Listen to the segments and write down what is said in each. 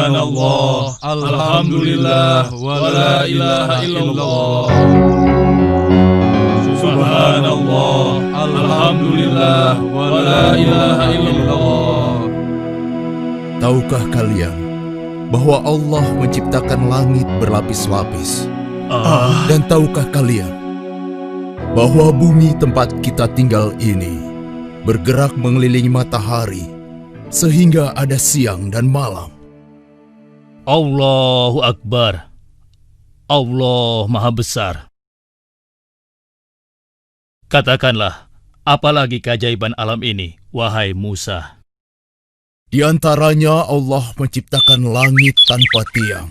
Subhanallah, alhamdulillah, wa la ilaha illallah. Subhanallah, alhamdulillah, wa la ilaha illallah. Tahukah kalian bahwa Allah menciptakan langit berlapis-lapis? Dan tahukah kalian bahwa bumi tempat kita tinggal ini bergerak mengelilingi matahari sehingga ada siang dan malam? Allahu Akbar. Allah Maha Besar. Katakanlah, apalagi keajaiban alam ini, wahai Musa? Di antaranya Allah menciptakan langit tanpa tiang,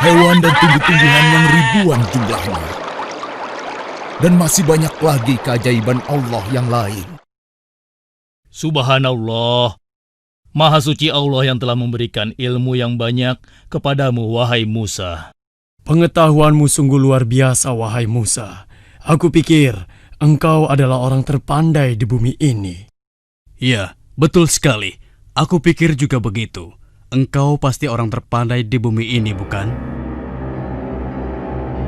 hewan dan tumbuh-tumbuhan yang ribuan jumlahnya, dan masih banyak lagi keajaiban Allah yang lain. Subhanallah, Maha Suci Allah yang telah memberikan ilmu yang banyak kepadamu, wahai Musa. Pengetahuanmu sungguh luar biasa, wahai Musa. Aku pikir engkau adalah orang terpandai di bumi ini. Ya, betul sekali. Aku pikir juga begitu. Engkau pasti orang terpandai di bumi ini, bukan?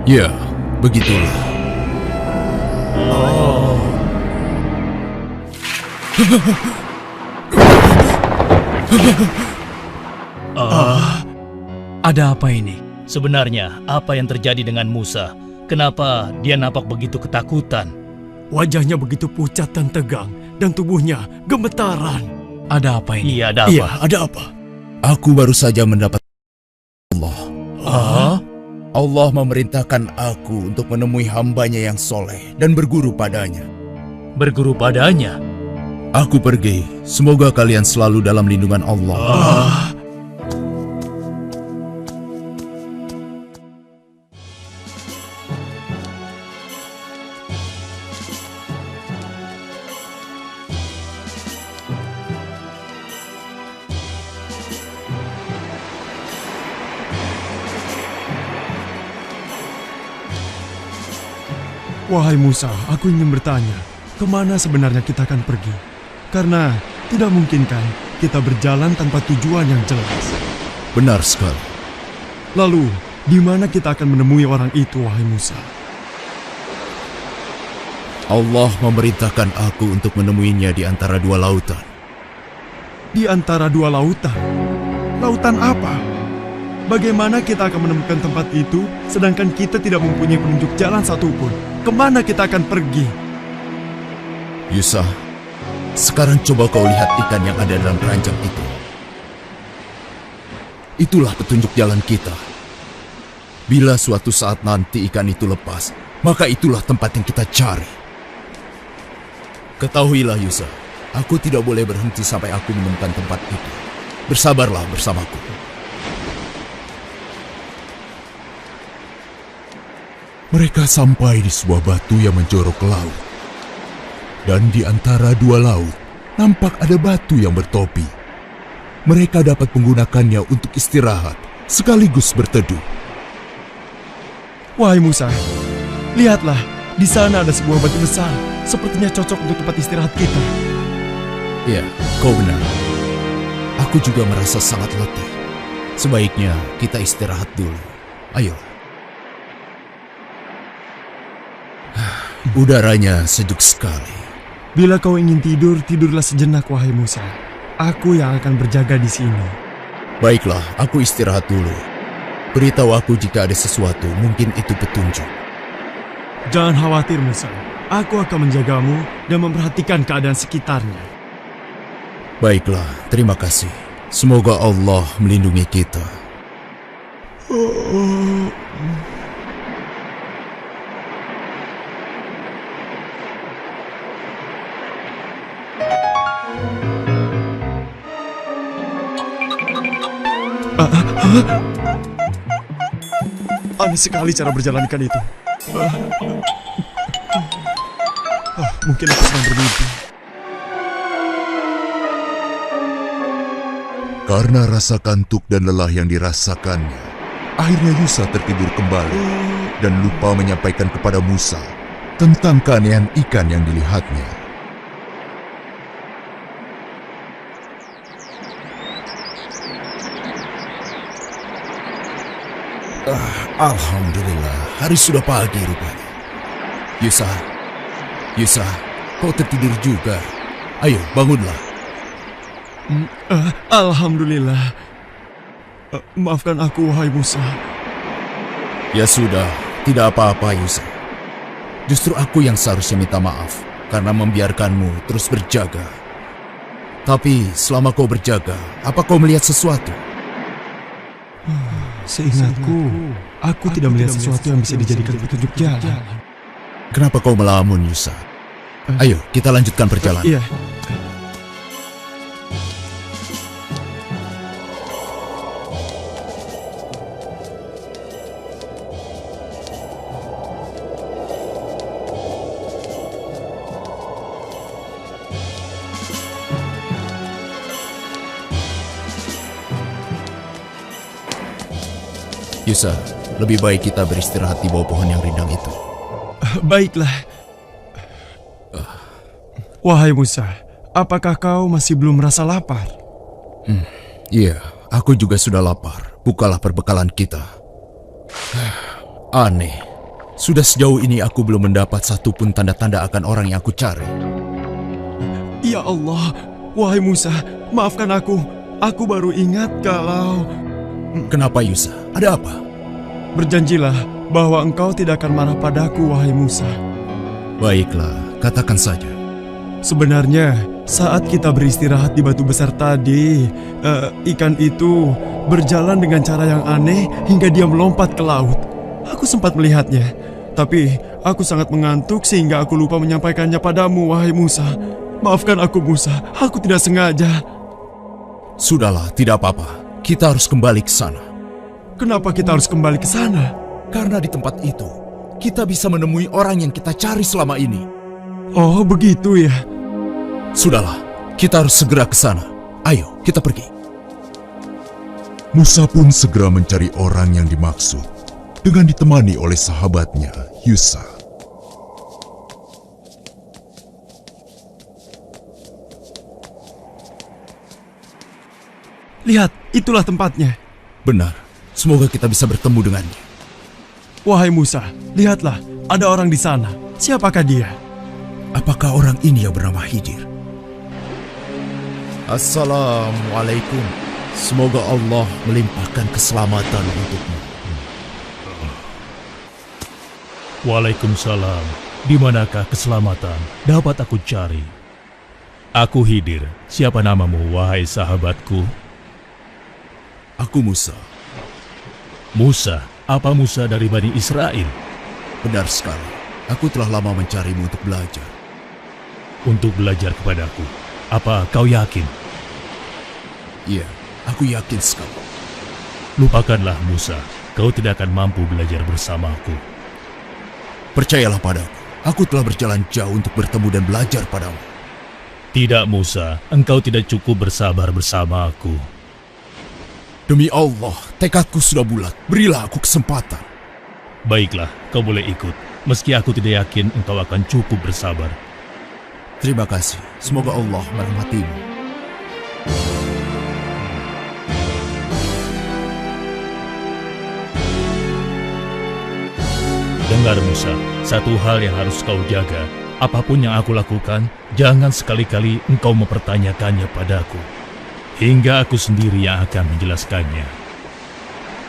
Ya, begitulah. Ada apa ini? Sebenarnya, apa yang terjadi dengan Musa? Kenapa dia nampak begitu ketakutan? Wajahnya begitu pucat dan tegang, dan tubuhnya gemetaran. Ada apa ini? Iya, ada apa? Iya, ada apa? Aku baru saja mendapat Allah. Ah? Allah memerintahkan aku untuk menemui hambanya yang soleh dan berguru padanya. Berguru padanya? Aku pergi. Semoga kalian selalu dalam lindungan Allah. Wahai Musa, aku ingin bertanya, kemana sebenarnya kita akan pergi? Karena tidak mungkin kan kita berjalan tanpa tujuan yang jelas. Benar sekali. Lalu, di mana kita akan menemui orang itu, wahai Musa? Allah memerintahkan aku untuk menemuinya di antara dua lautan. Di antara dua lautan? Lautan apa? Bagaimana kita akan menemukan tempat itu, sedangkan kita tidak mempunyai penunjuk jalan satupun? Kemana kita akan pergi? Yusa, sekarang coba kau lihat ikan yang ada dalam keranjang itu. Itulah petunjuk jalan kita. Bila suatu saat nanti ikan itu lepas, maka itulah tempat yang kita cari. Ketahuilah Yusa, aku tidak boleh berhenti sampai aku menemukan tempat itu. Bersabarlah bersamaku. Mereka sampai di sebuah batu yang menjorok ke laut. Dan di antara dua laut, nampak ada batu yang bertopi. Mereka dapat menggunakannya untuk istirahat, sekaligus berteduh. Wahai Musa, lihatlah, di sana ada sebuah batu besar. Sepertinya cocok untuk tempat istirahat kita. Ya, kau benar. Aku juga merasa sangat letih. Sebaiknya kita istirahat dulu. Ayo. Udaranya sejuk sekali. Bila kau ingin tidur, tidurlah sejenak, wahai Musa. Aku yang akan berjaga di sini. Baiklah, aku istirahat dulu. Beritahu aku jika ada sesuatu, mungkin itu petunjuk. Jangan khawatir, Musa. Aku akan menjagamu dan memperhatikan keadaan sekitarnya. Baiklah, terima kasih. Semoga Allah melindungi kita. Aneh sekali cara berjalan ikan itu. Mungkin aku sedang bermimpi. Karena rasa kantuk dan lelah yang dirasakannya, akhirnya Yusa tertidur kembali dan lupa menyampaikan kepada Musa tentang keanehan ikan yang dilihatnya. Alhamdulillah, hari sudah pagi rupanya. Yusa, kau tertidur juga. Ayo, bangunlah. Alhamdulillah. Maafkan aku, wahai Musa. Ya sudah, tidak apa-apa Yusa. Justru aku yang seharusnya minta maaf karena membiarkanmu terus berjaga. Tapi selama kau berjaga, apa kau melihat sesuatu? Seingatku, aku tidak melihat sesuatu yang bisa dijadikan petunjuk jalan. Kenapa kau melamun, Yusa? Ayo, kita lanjutkan perjalanan. Iya. Yusa, lebih baik kita beristirahat di bawah pohon yang rindang itu. Baiklah. Wahai Musa, apakah kau masih belum merasa lapar? Iya, aku juga sudah lapar. Bukalah perbekalan kita. Aneh, sudah sejauh ini aku belum mendapat satupun tanda-tanda akan orang yang aku cari. Ya Allah, wahai Musa, maafkan aku. Aku baru ingat kalau... Kenapa Yusa? Ada apa? Berjanjilah bahwa engkau tidak akan marah padaku, wahai Musa. Baiklah, katakan saja. Sebenarnya, saat kita beristirahat di batu besar tadi, ikan itu berjalan dengan cara yang aneh hingga dia melompat ke laut. Aku sempat melihatnya, tapi aku sangat mengantuk sehingga aku lupa menyampaikannya padamu, wahai Musa. Maafkan aku, Musa. Aku tidak sengaja. Sudahlah, tidak apa-apa. Kita harus kembali ke sana. Kenapa kita harus kembali ke sana? Karena di tempat itu, kita bisa menemui orang yang kita cari selama ini. Oh, begitu ya. Sudahlah, kita harus segera ke sana. Ayo, kita pergi. Musa pun segera mencari orang yang dimaksud dengan ditemani oleh sahabatnya, Yusa. Lihat, itulah tempatnya. Benar, semoga kita bisa bertemu dengannya. Wahai Musa, lihatlah, ada orang di sana. Siapakah dia? Apakah orang ini yang bernama Khidir? Assalamualaikum. Semoga Allah melimpahkan keselamatan untukmu. Waalaikumsalam. Di manakah keselamatan dapat aku cari? Aku Khidir. Siapa namamu, wahai sahabatku? Aku Musa. Musa? Apa Musa dari Bani Israel? Benar sekali. Aku telah lama mencarimu untuk belajar. Untuk belajar kepadaku. Apa kau yakin? Iya, aku yakin sekali. Lupakanlah Musa. Kau tidak akan mampu belajar bersamaku. Percayalah padaku. Aku telah berjalan jauh untuk bertemu dan belajar padamu. Tidak Musa, engkau tidak cukup bersabar bersama aku. Demi Allah, tekadku sudah bulat. Berilah aku kesempatan. Baiklah, kau boleh ikut. Meski aku tidak yakin engkau akan cukup bersabar. Terima kasih. Semoga Allah merahmatimu. Dengar Musa, satu hal yang harus kau jaga. Apapun yang aku lakukan, jangan sekali-kali engkau mempertanyakannya padaku. Hingga aku sendiri yang akan menjelaskannya.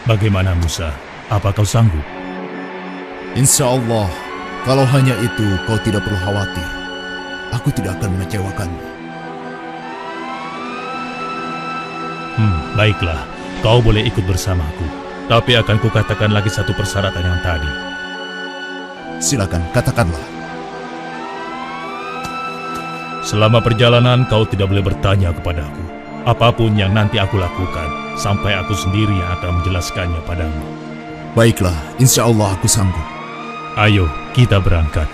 Bagaimana Musa? Apa kau sanggup? Insya Allah, kalau hanya itu kau tidak perlu khawatir. Aku tidak akan mengecewakanmu. Baiklah, kau boleh ikut bersamaku. Tapi akan kukatakan lagi satu persyaratan yang tadi. Silakan, katakanlah. Selama perjalanan kau tidak boleh bertanya kepadaku. Apapun yang nanti aku lakukan, sampai aku sendiri yang akan menjelaskannya padamu. Baiklah, insya Allah aku sanggup. Ayo, kita berangkat.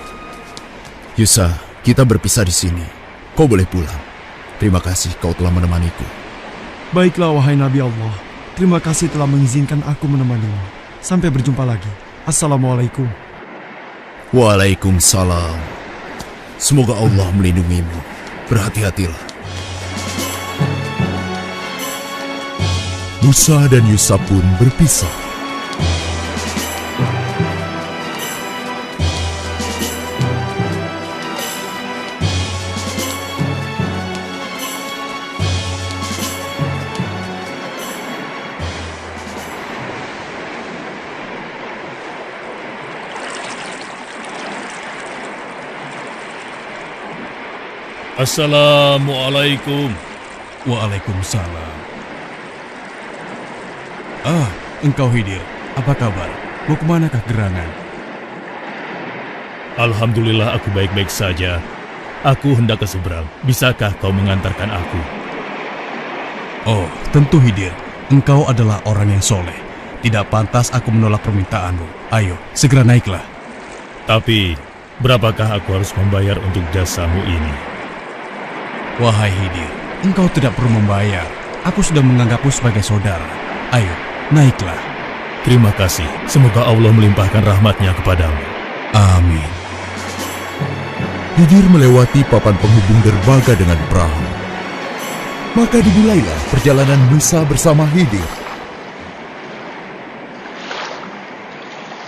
Yusa, kita berpisah di sini. Kau boleh pulang. Terima kasih kau telah menemaniku. Baiklah, wahai Nabi Allah. Terima kasih telah mengizinkan aku menemanimu. Sampai berjumpa lagi. Assalamualaikum. Waalaikumsalam. Semoga Allah melindungimu. Berhati-hatilah. Musa dan Yusa pun berpisah. Assalamualaikum. Waalaikumsalam. Ah, engkau Khidir. Apa kabar? Mau kemanakah gerangan? Alhamdulillah aku baik-baik saja. Aku hendak ke seberang. Bisakah kau mengantarkan aku? Oh, tentu Khidir. Engkau adalah orang yang soleh. Tidak pantas aku menolak permintaanmu. Ayo, segera naiklah. Tapi, berapakah aku harus membayar untuk jasamu ini? Wahai Khidir, engkau tidak perlu membayar. Aku sudah menganggapmu sebagai saudara. Ayo, naiklah. Terima kasih. Semoga Allah melimpahkan rahmatnya kepadamu. Amin. Khidir melewati papan penghubung derbaga dengan perahu. Maka dimulailah perjalanan Musa bersama Khidir.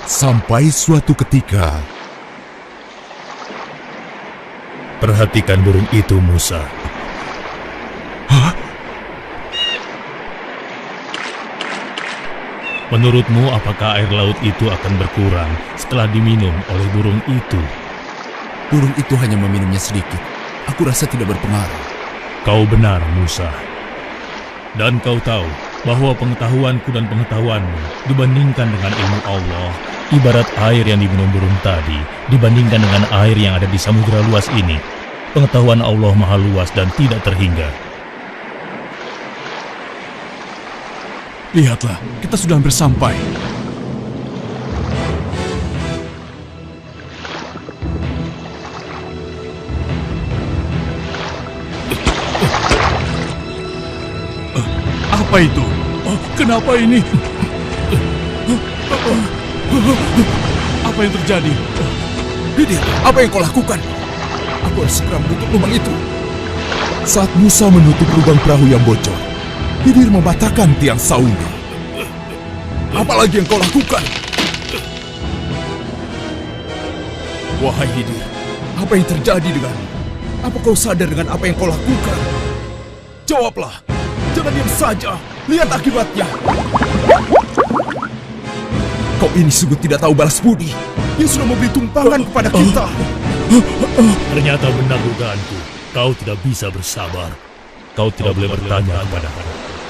Sampai suatu ketika, Perhatikan burung itu, Musa. hah? Menurutmu, apakah air laut itu akan berkurang setelah diminum oleh burung itu? Burung itu hanya meminumnya sedikit. Aku rasa tidak berpengaruh. Kau benar, Musa. Dan kau tahu bahwa pengetahuanku dan pengetahuanmu dibandingkan dengan ilmu Allah, ibarat air yang diminum burung tadi dibandingkan dengan air yang ada di samudera luas ini. Pengetahuan Allah maha luas dan tidak terhingga. Lihatlah, kita sudah hampir sampai. Apa itu? Kenapa ini? Apa yang terjadi? Khidir, apa yang kau lakukan? Aku harus segera menutup lubang itu. Saat Musa menutup lubang perahu yang bocor, Khidir mematahkan tiang saungnya. Apalagi yang kau lakukan? Wahai Khidir, apa yang terjadi denganmu? Apa kau sadar dengan apa yang kau lakukan? Jawablah, jangan diam saja. Lihat akibatnya. Kau ini sungguh tidak tahu balas budi. Dia sudah memberi tumpangan kepada kita. Ternyata benar dugaanku. Kau tidak bisa bersabar. Kau tidak boleh bertanya kepadaku.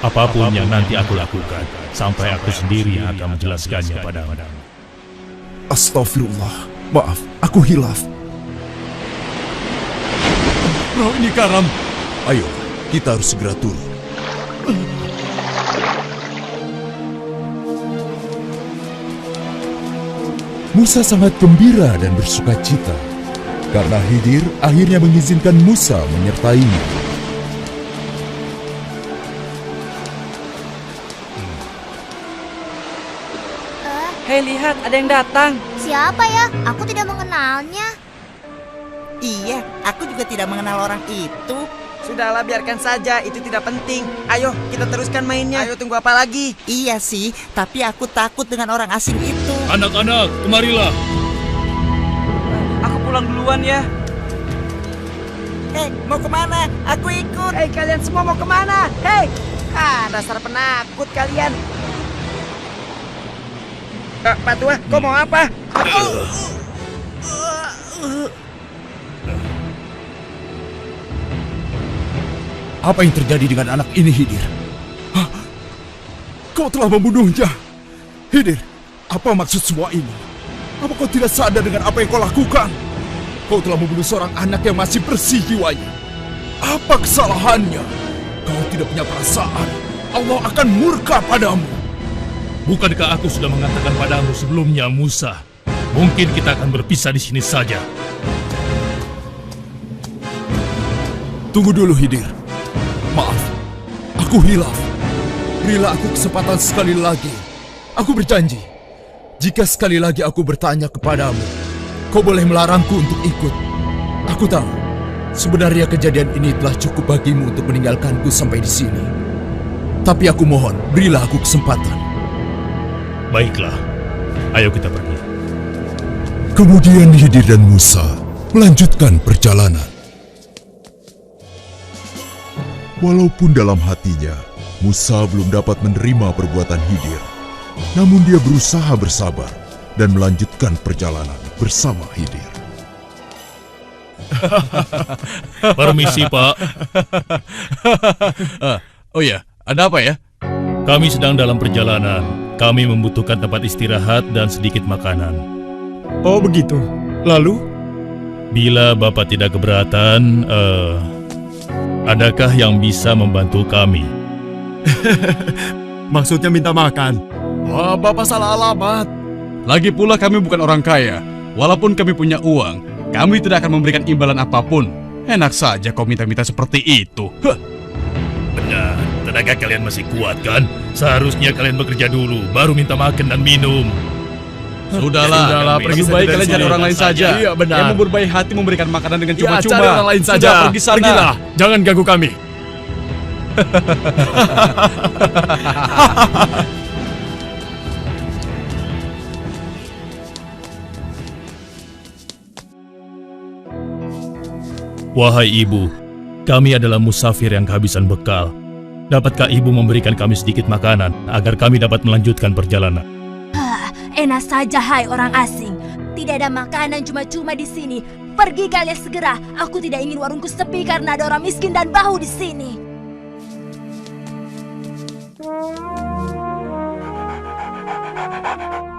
Apapun yang nanti aku lakukan, sampai aku sendiri yang akan menjelaskannya padamu. Astagfirullah. Maaf, aku hilaf. Perahu ini karam. Ayo, kita harus segera turun. Musa sangat gembira dan bersuka cita karena Khidir akhirnya mengizinkan Musa menyertainya. Hei, lihat, ada yang datang. Siapa ya? Aku tidak mengenalnya. Iya, aku juga tidak mengenal orang itu. Sudahlah, biarkan saja, itu tidak penting. Ayo, kita teruskan mainnya. Ayo, tunggu apa lagi? Iya sih, tapi aku takut dengan orang asing itu. Anak-anak, kemarilah. Aku pulang duluan ya. Hei, mau kemana? Aku ikut. Hei, kalian semua mau kemana? Hei, dasar penakut kalian. Pak Tua, kau mau apa? Apa yang terjadi dengan anak ini, Khidir? Hah? Kau telah membunuhnya. Khidir, apa maksud semua ini? Apa kau tidak sadar dengan apa yang kau lakukan? Kau telah membunuh seorang anak yang masih bersih jiwanya. Apa kesalahannya? Kau tidak punya perasaan. Allah akan murka padamu. Bukankah aku sudah mengatakan padamu sebelumnya, Musa? Mungkin kita akan berpisah di sini saja. Tunggu dulu, Khidir. Maaf, aku hilaf. Berilah aku kesempatan sekali lagi. Aku berjanji, jika sekali lagi aku bertanya kepadamu, kau boleh melarangku untuk ikut. Aku tahu, sebenarnya kejadian ini telah cukup bagimu untuk meninggalkanku sampai di sini. Tapi aku mohon, berilah aku kesempatan. Baiklah, ayo kita pergi. Kemudian Khidir dan Musa melanjutkan perjalanan. Walaupun dalam hatinya, Musa belum dapat menerima perbuatan Khidir, namun dia berusaha bersabar dan melanjutkan perjalanan bersama Khidir. Permisi, Pak. Oh ya, ada apa ya? Kami sedang dalam perjalanan. Kami membutuhkan tempat istirahat dan sedikit makanan. Oh begitu. Lalu? Bila Bapak tidak keberatan, adakah yang bisa membantu kami? Maksudnya minta makan. Wah, Bapak salah alamat. Lagi pula kami bukan orang kaya. Walaupun kami punya uang, kami tidak akan memberikan imbalan apapun. Enak saja kau minta-minta seperti itu. Benar, tenaga kalian masih kuat kan? Seharusnya kalian bekerja dulu, baru minta makan dan minum. Sudahlah, pergi lebih baik saja dari kalian cari sini. orang lain saja. Iya, benar. Yang berbaik hati memberikan makanan dengan Ya, cuma-cuma. cari orang lain saja. Sudah, pergi sana. Pergilah, jangan ganggu kami. Wahai ibu, kami adalah musafir yang kehabisan bekal. Dapatkah ibu memberikan kami sedikit makanan agar kami dapat melanjutkan perjalanan? Enak saja, hai orang asing. Tidak ada makanan cuma-cuma di sini. Pergi kalian segera. Aku tidak ingin warungku sepi karena ada orang miskin dan bau di sini.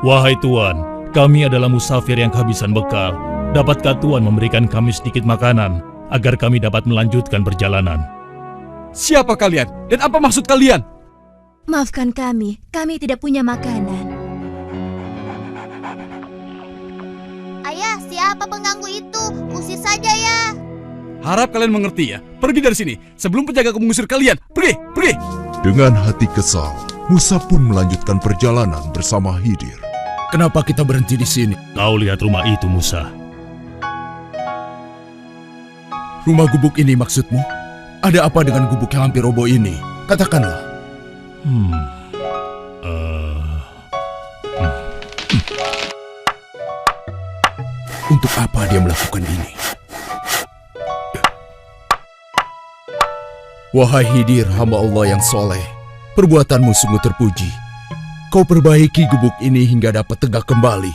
Wahai Tuan, kami adalah musafir yang kehabisan bekal. Dapatkah Tuan memberikan kami sedikit makanan agar kami dapat melanjutkan perjalanan? Siapa kalian? Dan apa maksud kalian? Maafkan kami tidak punya makanan. Ayah, siapa pengganggu itu? Usir saja ya. Harap kalian mengerti ya. Pergi dari sini sebelum penjagaku mengusir kalian. Pergi, pergi. Dengan hati kesal, Musa pun melanjutkan perjalanan bersama Khidir. Kenapa kita berhenti di sini? Kau lihat rumah itu, Musa. Rumah gubuk ini maksudmu? Ada apa dengan gubuk yang hampir roboh ini? Katakanlah. Untuk apa dia melakukan ini? Wahai Khidir, hamba Allah yang soleh, perbuatanmu sungguh terpuji. Kau perbaiki gubuk ini hingga dapat tegak kembali.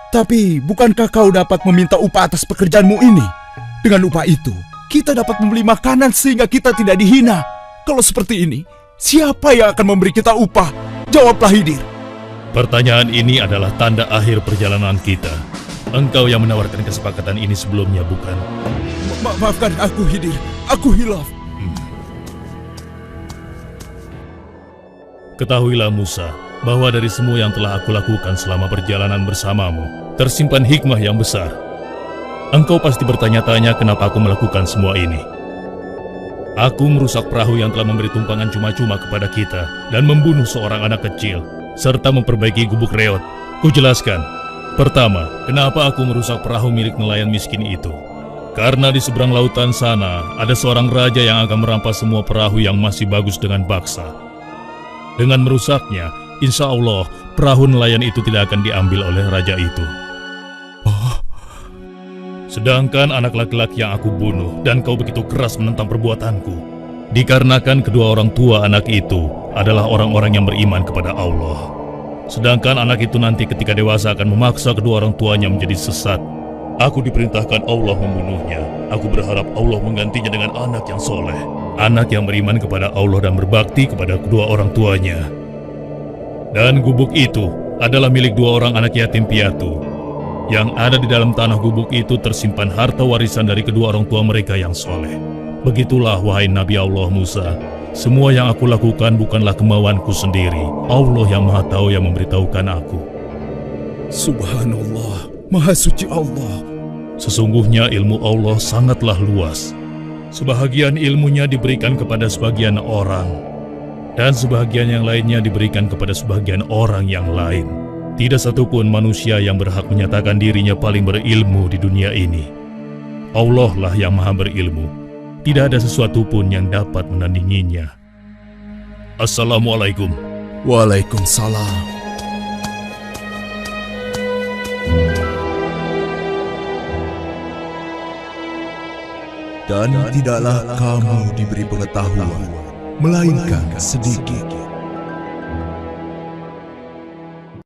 Tapi, bukankah kau dapat meminta upah atas pekerjaanmu ini? Dengan upah itu, kita dapat membeli makanan sehingga kita tidak dihina. Kalau seperti ini, siapa yang akan memberi kita upah? Jawablah, Khidir. Pertanyaan ini adalah tanda akhir perjalanan kita. Engkau yang menawarkan kesepakatan ini sebelumnya, bukan? Maafkan aku, Khidir. Aku hilaf. Ketahuilah Musa, bahwa dari semua yang telah aku lakukan selama perjalanan bersamamu, tersimpan hikmah yang besar. Engkau pasti bertanya-tanya kenapa aku melakukan semua ini. Aku merusak perahu yang telah memberi tumpangan cuma-cuma kepada kita dan membunuh seorang anak kecil, serta memperbaiki gubuk reot. Kujelaskan. Pertama, kenapa aku merusak perahu milik nelayan miskin itu? Karena di seberang lautan sana, ada seorang raja yang akan merampas semua perahu yang masih bagus dengan paksa. Dengan merusaknya, insya Allah, perahu nelayan itu tidak akan diambil oleh raja itu. Sedangkan anak laki-laki yang aku bunuh dan kau begitu keras menentang perbuatanku, dikarenakan kedua orang tua anak itu adalah orang-orang yang beriman kepada Allah. Sedangkan anak itu nanti ketika dewasa akan memaksa kedua orang tuanya menjadi sesat. Aku diperintahkan Allah membunuhnya. Aku berharap Allah menggantinya dengan anak yang soleh, anak yang beriman kepada Allah dan berbakti kepada kedua orang tuanya. Dan gubuk itu adalah milik dua orang anak yatim piatu. Yang ada di dalam tanah gubuk itu tersimpan harta warisan dari kedua orang tua mereka yang soleh. Begitulah wahai Nabi Allah Musa, semua yang aku lakukan bukanlah kemauanku sendiri. Allah yang Maha Tahu yang memberitahukan aku. Subhanallah, Maha Suci Allah. Sesungguhnya ilmu Allah sangatlah luas. Sebahagian ilmunya diberikan kepada sebagian orang, dan sebahagian yang lainnya diberikan kepada sebagian orang yang lain. Tidak satupun manusia yang berhak menyatakan dirinya paling berilmu di dunia ini. Allah lah yang maha berilmu. Tidak ada sesuatu pun yang dapat menandinginya. Assalamualaikum. Waalaikumsalam. Dan tidaklah kamu diberi pengetahuan, melainkan sedikit.